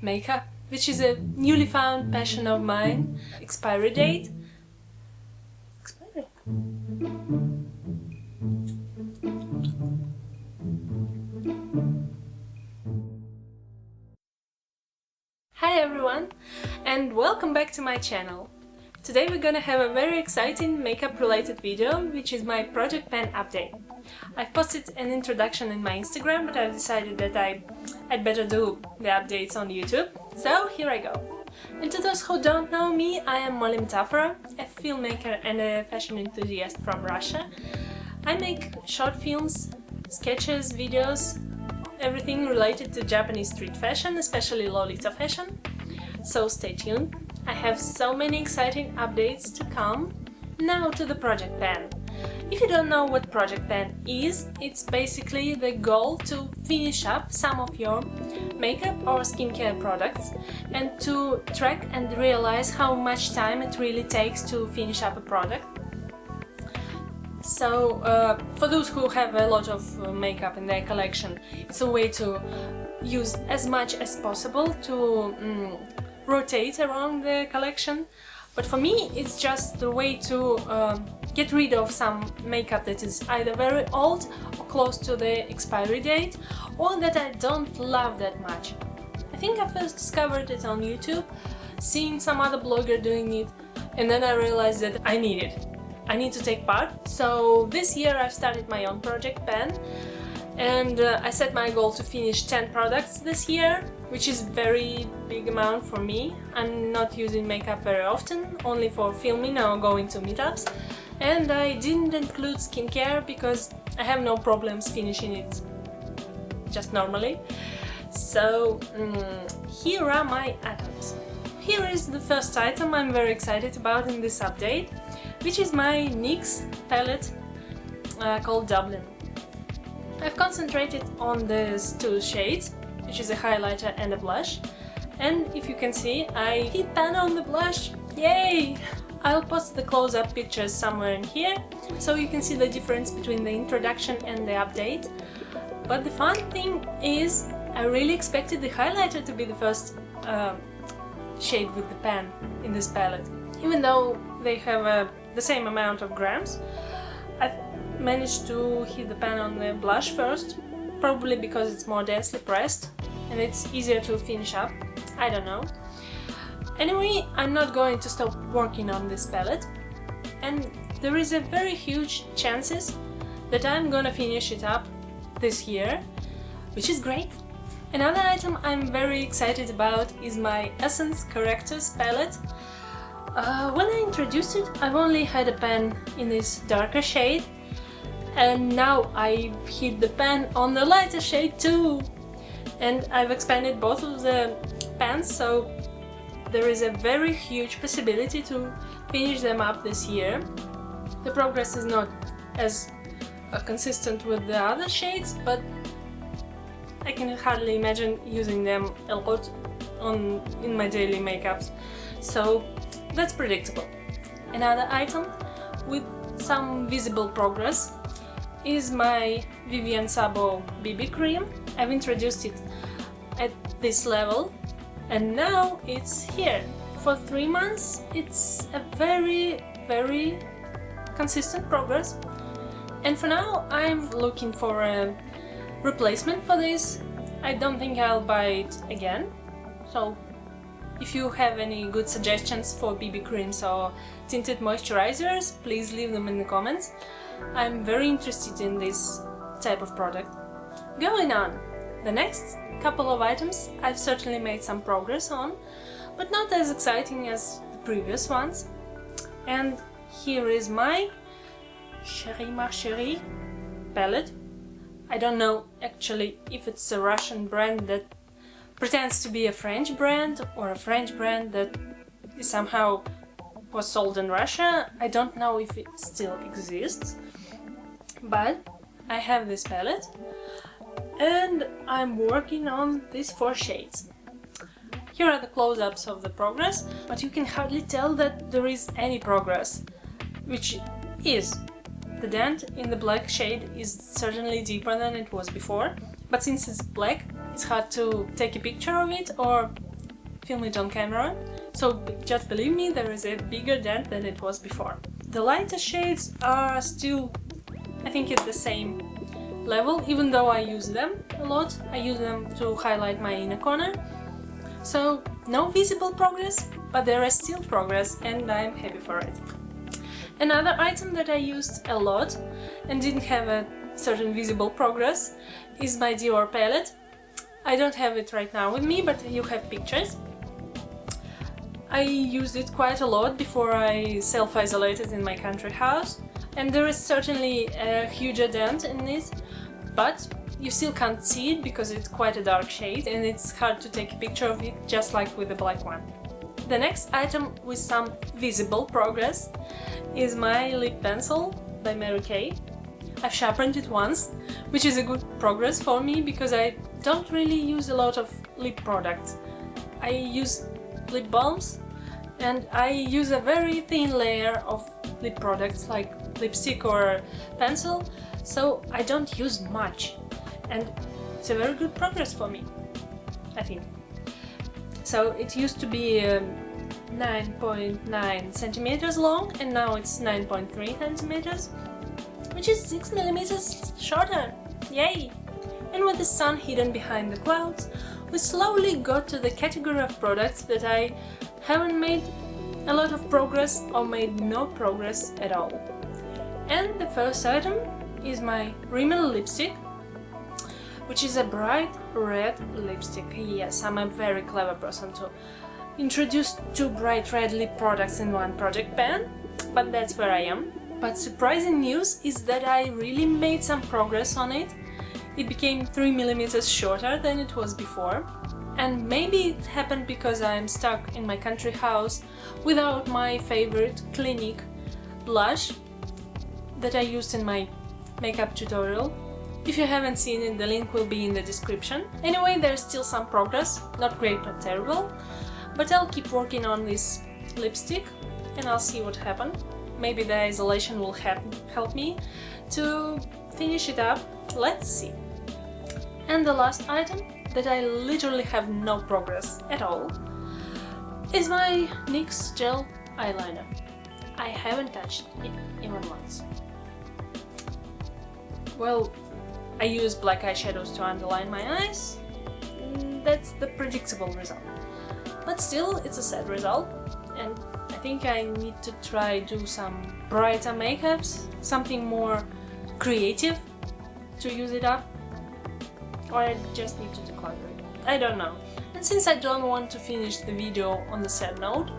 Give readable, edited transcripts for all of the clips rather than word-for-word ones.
makeup, which is a newly found passion of mine. Expiry date. Hi everyone, and welcome back to my channel. Today we're gonna have a very exciting makeup related video, which is my project pen update. I've posted an introduction in my Instagram, but I've decided that I'd better do the updates on YouTube, so here I go. And to those who don't know me, I am Metaphora, a filmmaker and a fashion enthusiast from Russia. I make short films, sketches, videos, everything related to Japanese street fashion, especially Lolita fashion. So stay tuned. I have so many exciting updates to come. Now to the project pen. If you don't know what project pen is, it's basically the goal to finish up some of your makeup or skincare products and to track and realize how much time it really takes to finish up a product. So, for those who have a lot of makeup in their collection, it's a way to use as much as possible to rotate around the collection. But for me, it's just the way to get rid of some makeup that is either very old or close to the expiry date, or that I don't love that much. I think I first discovered it on YouTube, seeing some other blogger doing it, and then I realized that I need it. I need to take part. So this year I've started my own project pen, and I set my goal to finish 10 products this year, which is very big amount for me. I'm not using makeup very often, only for filming or going to meetups, and I didn't include skincare because I have no problems finishing it just normally. So here are my items. Here is the first item I'm very excited about in this update, which is my NYX palette called Dublin. I've concentrated on these two shades, which is a highlighter and a blush, and if you can see, I hit pan on the blush, yay! I'll post the close-up pictures somewhere in here, so you can see the difference between the introduction and the update. But the fun thing is, I really expected the highlighter to be the first shade with the pan in this palette. Even though they have the same amount of grams, I've managed to hit the pan on the blush first, probably because it's more densely pressed and it's easier to finish up, I don't know. Anyway, I'm not going to stop working on this palette, and there is a very huge chances that I'm gonna finish it up this year, which is great. Another item I'm very excited about is my Essence Correctors palette. When I introduced it, I've only had a pen in this darker shade, and now I've hit the pen on the lighter shade too! And I've expanded both of the pens, so there is a very huge possibility to finish them up this year. The progress is not as consistent with the other shades, but I can hardly imagine using them a lot in my daily makeups, so that's predictable. Another item with some visible progress is my Vivienne Sabo BB cream. I've introduced it at this level, and now it's here. For 3 months, it's a very consistent progress, and for now I'm looking for a replacement for this. I don't think I'll buy it again, so if you have any good suggestions for BB creams or tinted moisturizers, please leave them in the comments. I'm very interested in this type of product. Going on, the next couple of items I've certainly made some progress on, but not as exciting as the previous ones. And here is my Chérie Ma Chérie palette. I don't know actually if it's a Russian brand that pretends to be a French brand, or a French brand that somehow was sold in Russia. I don't know if it still exists, but I have this palette and I'm working on these 4 shades. Here are the close-ups of the progress, but you can hardly tell that there is any progress, which is. The dent in the black shade is certainly deeper than it was before, but since it's black, it's hard to take a picture of it or film it on camera, so just believe me, there is a bigger dent than it was before. The lighter shades are still, I think, at the same level, even though I use them a lot. I use them to highlight my inner corner. So no visible progress, but there is still progress and I'm happy for it. Another item that I used a lot and didn't have a certain visible progress is my Dior Palette. I don't have it right now with me, but you have pictures. I used it quite a lot before I self-isolated in my country house, and there is certainly a huge dent in it, but you still can't see it because it's quite a dark shade and it's hard to take a picture of it, just like with the black one. The next item with some visible progress is my lip pencil by Mary Kay. I've sharpened it once, which is a good progress for me because I don't really use a lot of lip products. I use lip balms and I use a very thin layer of lip products like lipstick or pencil, so I don't use much, and it's a very good progress for me, I think. So it used to be 9.9 centimeters long and now it's 9.3 centimeters, which is 6 millimeters shorter. Yay! And with the sun hidden behind the clouds, we slowly got to the category of products that I haven't made a lot of progress or made no progress at all. And the first item is my Rimmel lipstick, which is a bright red lipstick. Yes, I'm a very clever person to introduce two bright red lip products in one project pan, but that's where I am. But surprising news is that I really made some progress on it. It became 3 millimeters shorter than it was before, and maybe it happened because I'm stuck in my country house without my favorite Clinique blush that I used in my makeup tutorial. If you haven't seen it, the link will be in the description. Anyway, there's still some progress, not great, not terrible, but I'll keep working on this lipstick and I'll see what happens. Maybe the isolation will help me to finish it up. Let's see. And the last item that I literally have no progress at all is my NYX Gel Eyeliner. I haven't touched it even once. Well, I use black eyeshadows to underline my eyes. That's the predictable result. But still, it's a sad result, and I think I need to try do some brighter makeups, something more creative to use it up, or I just need to declutter it. I don't know. And since I don't want to finish the video on the sad note,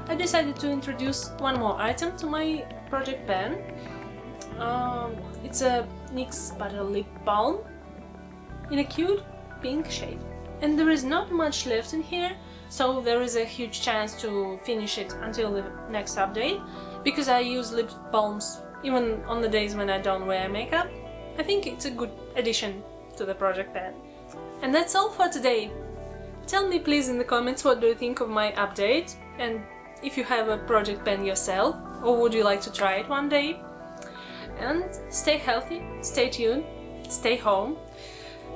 I decided to introduce one more item to my project pan. It's a NYX Butter Lip Balm in a cute pink shade. And there is not much left in here, so there is a huge chance to finish it until the next update, because I use lip balms even on the days when I don't wear makeup. I think it's a good addition to the project pan. And that's all for today. Tell me please in the comments what do you think of my update, and if you have a project pan yourself, or would you like to try it one day. And stay healthy, stay tuned, stay home.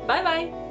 Bye bye!